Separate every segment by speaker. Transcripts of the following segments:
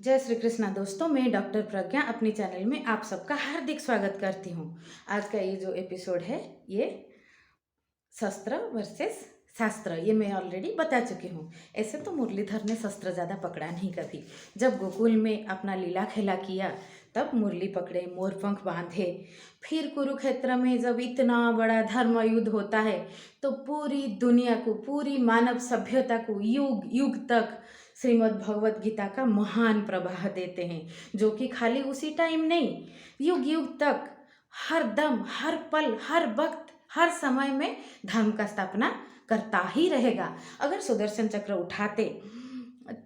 Speaker 1: जय श्री कृष्णा दोस्तों, मैं डॉक्टर प्रज्ञा अपने चैनल में आप सबका हार्दिक स्वागत करती हूँ। आज का ये जो एपिसोड है ये शस्त्र वर्सेस शास्त्र, ये मैं ऑलरेडी बता चुकी हूँ। ऐसे तो मुरलीधर ने शस्त्र ज़्यादा पकड़ा नहीं कभी। जब गोकुल में अपना लीला खेला किया तब मुरली पकड़े, मोरपंख बांधे। फिर कुरुक्षेत्र में जब इतना बड़ा धर्म युद्ध होता है तो पूरी दुनिया को, पूरी मानव सभ्यता को युग युग तक श्रीमद् भगवत गीता का महान प्रवाह देते हैं, जो कि खाली उसी टाइम नहीं, युग युग तक, हर दम, हर पल, हर वक्त, हर समय में धर्म का स्थापना करता ही रहेगा। अगर सुदर्शन चक्र उठाते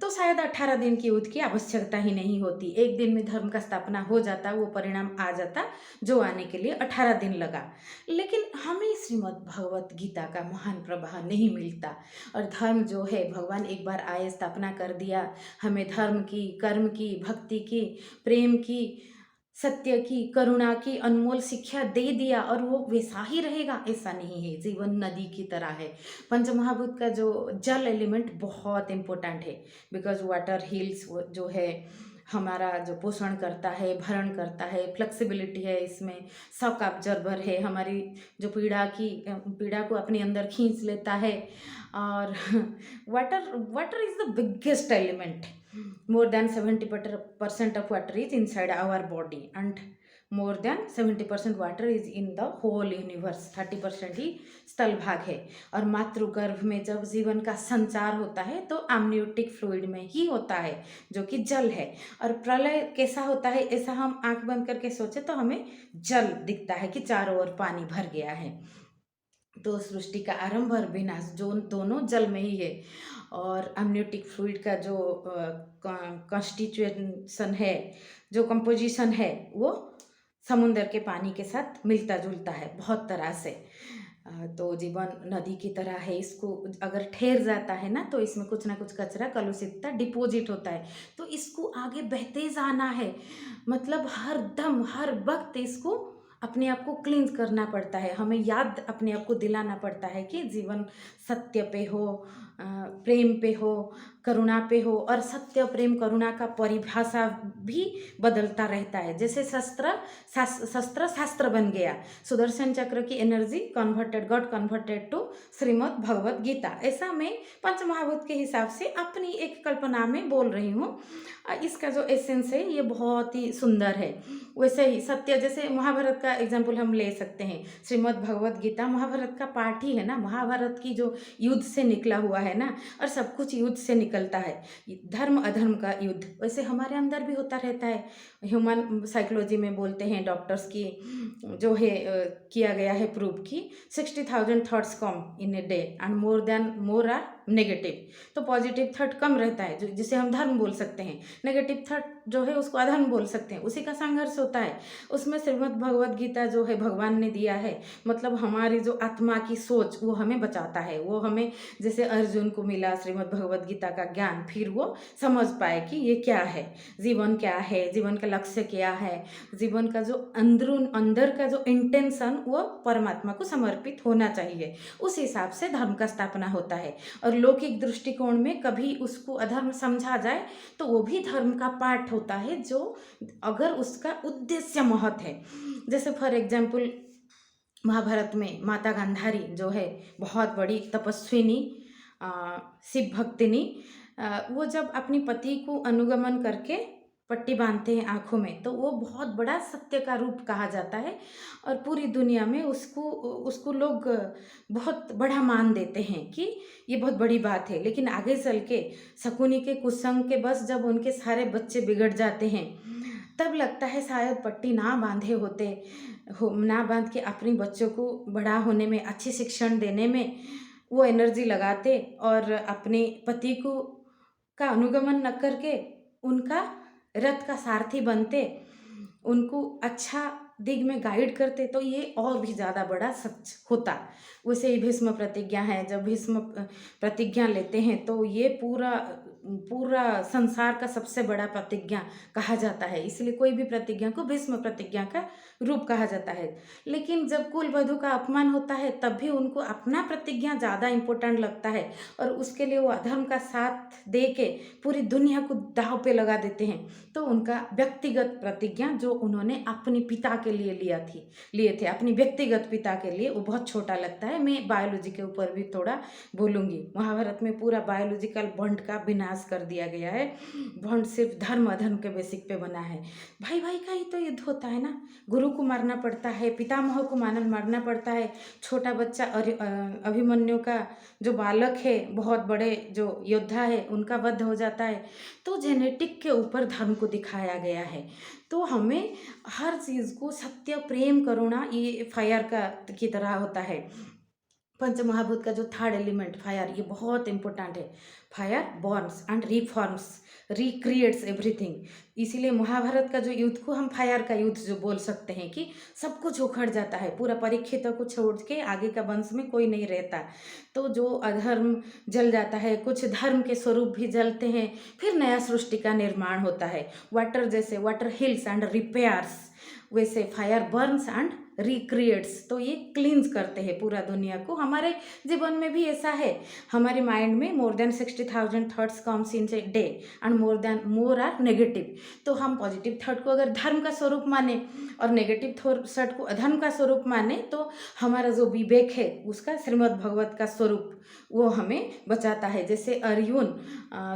Speaker 1: तो शायद 18 दिन की युद्ध की आवश्यकता ही नहीं होती, एक दिन में धर्म का स्थापना हो जाता, वो परिणाम आ जाता जो आने के लिए 18 दिन लगा। लेकिन हमें श्रीमद् भगवत गीता का महान प्रवाह नहीं मिलता। और धर्म जो है, भगवान एक बार आए, स्थापना कर दिया, हमें धर्म की, कर्म की, भक्ति की, प्रेम की, सत्य की, करुणा की अनमोल शिक्षा दे दिया और वो वैसा ही रहेगा, ऐसा नहीं है। जीवन नदी की तरह है। पंचमहाभूत का जो जल एलिमेंट बहुत इम्पोर्टेंट है, बिकॉज वाटर हील्स जो है, हमारा जो पोषण करता है, भरण करता है, फ्लेक्सिबिलिटी है इसमें, शॉक ऑब्जर्वर है, हमारी जो पीड़ा को अपने अंदर खींच लेता है। और water water is the biggest element. More than 70% of water is inside our body, and more than 70% water is in the whole universe. 30% ही स्थल भाग है। और मातृ गर्भ में जब जीवन का संचार होता है तो amniotic फ्लूइड में ही होता है, जो कि जल है। और प्रलय कैसा होता है, ऐसा हम आंख बंद करके सोचे तो हमें जल दिखता है कि चारों ओर पानी भर गया है। तो सृष्टि का आरंभ और विनाश जो दोनों जल में ही है। और अम्नियोटिक फ्लूइड का जो कॉन्स्टिट्यूशन है, जो कंपोजिशन है, वो समुंदर के पानी के साथ मिलता जुलता है बहुत तरह से। तो जीवन नदी की तरह है, इसको अगर ठहर जाता है ना तो इसमें कुछ ना कुछ कचरा, कलुषितता डिपॉजिट होता है, तो इसको आगे बहते जाना है। मतलब हर दम, हर वक्त इसको अपने आप को क्लींस करना पड़ता है, हमें याद अपने आप को दिलाना पड़ता है कि जीवन सत्य पे हो, प्रेम पे हो, करुणा पे हो। और सत्य, प्रेम, करुणा का परिभाषा भी बदलता रहता है। जैसे शस्त्र शास्त्र बन गया, सुदर्शन चक्र की energy got converted to Shrimad Bhagavad Gita. ऐसा मैं पंचमहाभूत के हिसाब से अपनी एक कल्पना में बोल रही हूँ। इसका जो एसेंस है ये बहुत ही सुंदर है। वैसे ही सत्य, जैसे महाभारत का एग्जाम्पल हम ले सकते हैं। श्रीमद् भगवत गीता महाभारत का पार्ट ही है ना, महाभारत की जो युद्ध से निकला हुआ है ना, और सब कुछ युद्ध से निकलता है, धर्म अधर्म का युद्ध। वैसे हमारे अंदर भी होता रहता है। ह्यूमन साइकोलॉजी में बोलते हैं डॉक्टर्स की, जो है किया गया है प्रूव की 60,000 thoughts come in a day and more are negative. तो पॉजिटिव थॉट कम रहता है, जो जिसे हम धर्म बोल सकते हैं, नेगेटिव थॉट जो है उसको अधर्म बोल सकते हैं। उसी का संघर्ष होता है। उसमें श्रीमद् भगवत गीता जो है भगवान ने दिया है, मतलब हमारी जो आत्मा की सोच वो हमें बचाता है। वो हमें, जैसे अर्जुन को मिला श्रीमद् भगवत गीता का ज्ञान, फिर वो समझ पाए कि ये क्या है, जीवन क्या है, जीवन का लक्ष्य क्या है, जीवन का जो अंदर का जो इंटेंशन वो परमात्मा को समर्पित होना चाहिए। उस हिसाब से धर्म का स्थापना होता है। और लौकिक दृष्टिकोण में कभी उसको अधर्म समझा जाए तो वो भी धर्म का पार्ट होता है, जो अगर उसका उद्देश्य महत है। जैसे फॉर एग्जाम्पल महाभारत में माता गांधारी जो है, बहुत बड़ी तपस्विनी, शिव भक्तिनी, वो जब अपनी पति को अनुगमन करके पट्टी बांधते हैं आँखों में, तो वो बहुत बड़ा सत्य का रूप कहा जाता है। और पूरी दुनिया में उसको उसको लोग बहुत बड़ा मान देते हैं कि ये बहुत बड़ी बात है। लेकिन आगे चल के शकुनी के कुसंग के बस जब उनके सारे बच्चे बिगड़ जाते हैं, तब लगता है शायद पट्टी ना बांधे होते, ना बांध के अपने बच्चों को बड़ा होने में, अच्छी शिक्षण देने में वो एनर्जी लगाते, और अपने पति को का अनुगमन न करके उनका रथ का सारथी बनते, उनको अच्छा दिग में गाइड करते, तो ये और भी ज़्यादा बड़ा सच होता। वैसे ही भीष्म प्रतिज्ञा है, जब भीष्म प्रतिज्ञा लेते हैं तो ये पूरा पूरा संसार का सबसे बड़ा प्रतिज्ञा कहा जाता है, इसलिए कोई भी प्रतिज्ञा को भीष्म प्रतिज्ञा का रूप कहा जाता है। लेकिन जब कुल वधू का अपमान होता है तब भी उनको अपना प्रतिज्ञा ज़्यादा इम्पोर्टेंट लगता है और उसके लिए वो अधर्म का साथ दे के पूरी दुनिया को दांव पे लगा देते हैं। तो उनका व्यक्तिगत प्रतिज्ञा जो उन्होंने अपने पिता के लिए लिए थे अपनी व्यक्तिगत पिता के लिए, वो बहुत छोटा लगता है। मैं बायोलॉजी के ऊपर भी थोड़ा बोलूँगी। महाभारत में पूरा बायोलॉजिकल बॉन्ड का विनाश कर दिया गया है। बॉन्ड सिर्फ धर्म अधर्म के बेसिक पे बना है। भाई भाई का ही तो युद्ध होता है ना, गुरु को मारना पड़ता है, पितामह को मारना पड़ता है। छोटा बच्चा अभिमन्यु का जो बालक है, बहुत बड़े जो योद्धा है, उनका वध हो जाता है। तो जेनेटिक के ऊपर धर्म को दिखाया गया है। तो हमें हर चीज़ को सत्य प्रेम करुणा ये फायर की तरह होता है। पंचमहाभूत का जो थर्ड एलिमेंट फायर, ये बहुत इंपॉर्टेंट है। Fire Burns and reforms, recreates everything. इसीलिए महाभारत का जो युद्ध को हम फायर का युद्ध जो बोल सकते हैं कि सब कुछ उखड़ जाता है, पूरा परीक्षितों को छोड़ के आगे का वंश में कोई नहीं रहता। तो जो अधर्म जल जाता है, कुछ धर्म के स्वरूप भी जलते हैं, फिर नया सृष्टि का निर्माण होता है। वाटर जैसे वाटर हिल्स एंड रिपेयर्स, वैसे फायर बर्न्स एंड रिक्रिएट्स। तो ये क्लींस करते हैं पूरा दुनिया को। हमारे जीवन में भी ऐसा है। हमारे माइंड में more than 60,000 thoughts comes in a day and more are negative. तो हम पॉजिटिव थॉट को अगर धर्म का स्वरूप माने और नेगेटिव थॉट को अधर्म का स्वरूप माने, तो हमारा जो विवेक है उसका श्रीमद् भगवत का स्वरूप वो हमें बचाता है। जैसे अर्जुन,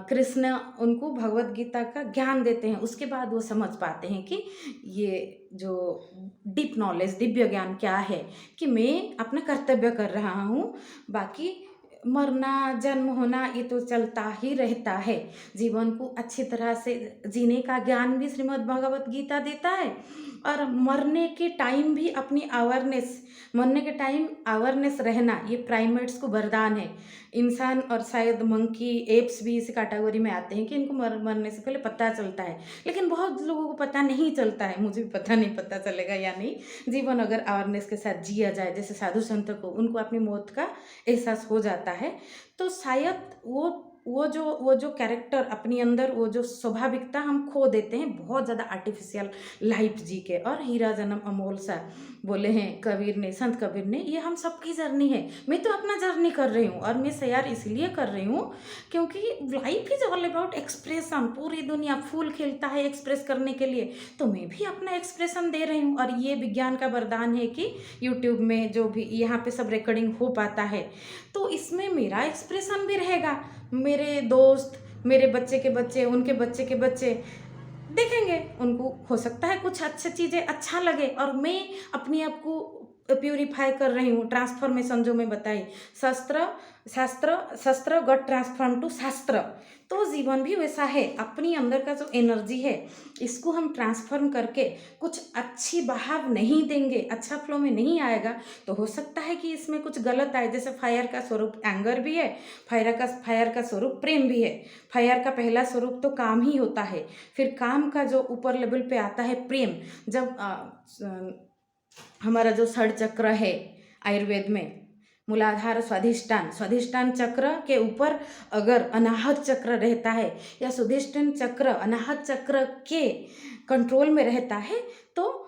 Speaker 1: कृष्ण उनको भगवत गीता का ज्ञान देते हैं, उसके बाद वो समझ पाते हैं कि ये जो डीप नॉलेज, दिव्य ज्ञान क्या है, कि मैं अपना कर्तव्य कर रहा हूँ, बाकी मरना जन्म होना ये तो चलता ही रहता है। जीवन को अच्छी तरह से जीने का ज्ञान भी श्रीमद् भगवत गीता देता है। और मरने के टाइम भी अपनी मरने के टाइम अवेयरनेस रहना, ये प्राइमेट्स को वरदान है। इंसान और शायद मंकी, एप्स भी इस कैटेगरी में आते हैं कि इनको मरने से पहले पता चलता है, लेकिन बहुत लोगों को पता नहीं चलता है। मुझे भी पता नहीं, पता चलेगा या नहीं। जीवन अगर अवेयरनेस के साथ जिया जाए, जैसे साधु संत को, उनको अपनी मौत का एहसास हो जाता है, तो शायद वो जो कैरेक्टर अपनी अंदर, वो जो स्वाभाविकता हम खो देते हैं बहुत ज़्यादा आर्टिफिशियल लाइफ जी के। और हीरा जन्म अमोल सा बोले हैं कबीर ने, संत कबीर ने, ये हम सबकी जर्नी है। मैं तो अपना जर्नी कर रही हूँ, और मैं शेयर इसलिए कर रही हूँ क्योंकि life is all about expression. पूरी दुनिया फूल खिलता है एक्सप्रेस करने के लिए, तो मैं भी अपना एक्सप्रेशन दे रही हूँ। और ये विज्ञान का वरदान है कि यूट्यूब में जो भी यहाँ पे सब रिकॉर्डिंग हो पाता है, तो इसमें मेरा एक्सप्रेशन भी रहेगा। मेरे दोस्त, मेरे बच्चे के बच्चे, उनके बच्चे के बच्चे देखेंगे, उनको हो सकता है कुछ अच्छी चीज़ें अच्छा लगे, और मैं अपने आप को प्यूरिफाई कर रही हूँ। ट्रांसफॉर्मेशन जो मैं बताई, शस्त्र गॉट ट्रांसफॉर्म टू शास्त्र। तो जीवन भी वैसा है। अपनी अंदर का जो एनर्जी है, इसको हम ट्रांसफॉर्म करके कुछ अच्छी बहाव नहीं देंगे, अच्छा फ्लो में नहीं आएगा, तो हो सकता है कि इसमें कुछ गलत आए। जैसे फायर का स्वरूप एंगर भी है, फायर का स्वरूप प्रेम भी है। फायर का पहला स्वरूप तो काम ही होता है, फिर काम का जो ऊपर लेवल पे आता है प्रेम। जब हमारा जो षड चक्र है आयुर्वेद में, मूलाधार, स्वाधिष्ठान चक्र के ऊपर अगर अनाहत चक्र रहता है, या स्वाधिष्ठान चक्र अनाहत चक्र के कंट्रोल में रहता है, तो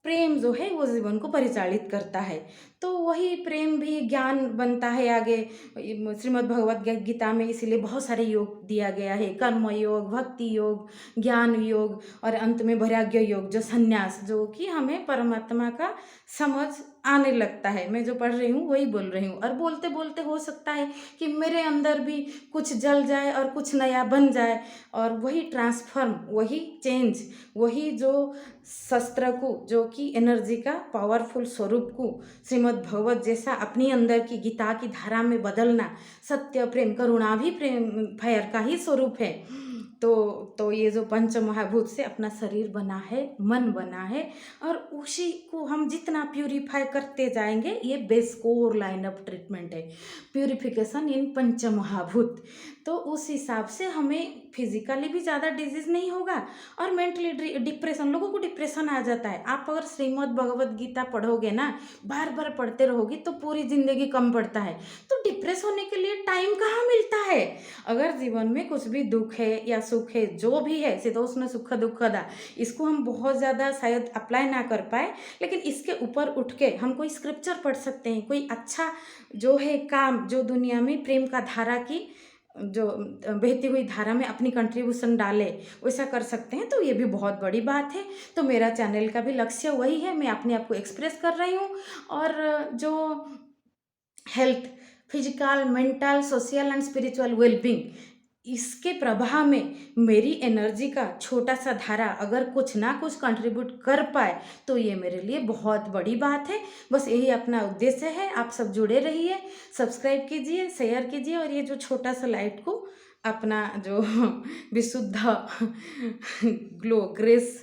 Speaker 1: प्रेम जो है वो जीवन को परिचालित करता है। तो वही प्रेम भी ज्ञान बनता है आगे। श्रीमद् भगवत गीता में इसीलिए बहुत सारे योग दिया गया है, कर्म योग, भक्ति योग, ज्ञान योग, और अंत में वैराग्य योग, जो संन्यास, जो कि हमें परमात्मा का समझ आने लगता है। मैं जो पढ़ रही हूँ वही बोल रही हूँ, और बोलते बोलते हो सकता है कि मेरे अंदर भी कुछ जल जाए और कुछ नया बन जाए, और वही ट्रांसफॉर्म, वही चेंज, वही जो शस्त्र को, जो कि एनर्जी का पावरफुल स्वरूप को श्रीमद् भगवत जैसा अपनी अंदर की गीता की धारा में बदलना, सत्य प्रेम करुणा भी प्रेम फायर का ही स्वरूप है। तो ये जो पंच महाभूत से अपना शरीर बना है, मन बना है, और उसी को हम जितना प्यूरिफाई करते जाएंगे, ये base core line of treatment है, प्यूरिफिकेशन इन पंच महाभूत। तो उस हिसाब से हमें फिजिकली भी ज़्यादा डिजीज नहीं होगा, और मेंटली डिप्रेशन, लोगों को डिप्रेशन आ जाता है। आप अगर श्रीमद् भगवत गीता पढ़ोगे ना, बार बार पढ़ते रहोगे, तो पूरी ज़िंदगी कम पड़ता है, तो डिप्रेस होने के लिए टाइम कहाँ मिलता है। अगर जीवन में कुछ भी दुख है या सुख है, जो भी है, शीतोष्ण सुख दुखदा, इसको हम बहुत ज़्यादा शायद अप्लाई ना कर पाए, लेकिन इसके ऊपर उठ के हम कोई स्क्रिप्चर पढ़ सकते हैं, कोई अच्छा जो है काम, जो दुनिया में प्रेम का धारा की जो बहती हुई धारा में अपनी कंट्रीब्यूशन डाले, वैसा कर सकते हैं, तो ये भी बहुत बड़ी बात है। तो मेरा चैनल का भी लक्ष्य वही है, मैं अपने आप को एक्सप्रेस कर रही हूँ। और जो health, physical, mental, social and spiritual wellbeing, इसके प्रभाव में मेरी एनर्जी का छोटा सा धारा अगर कुछ ना कुछ कंट्रीब्यूट कर पाए, तो ये मेरे लिए बहुत बड़ी बात है। बस यही अपना उद्देश्य है। आप सब जुड़े रहिए, सब्सक्राइब कीजिए, शेयर कीजिए, और ये जो छोटा सा लाइट को अपना जो विशुद्ध ग्लो ग्रेस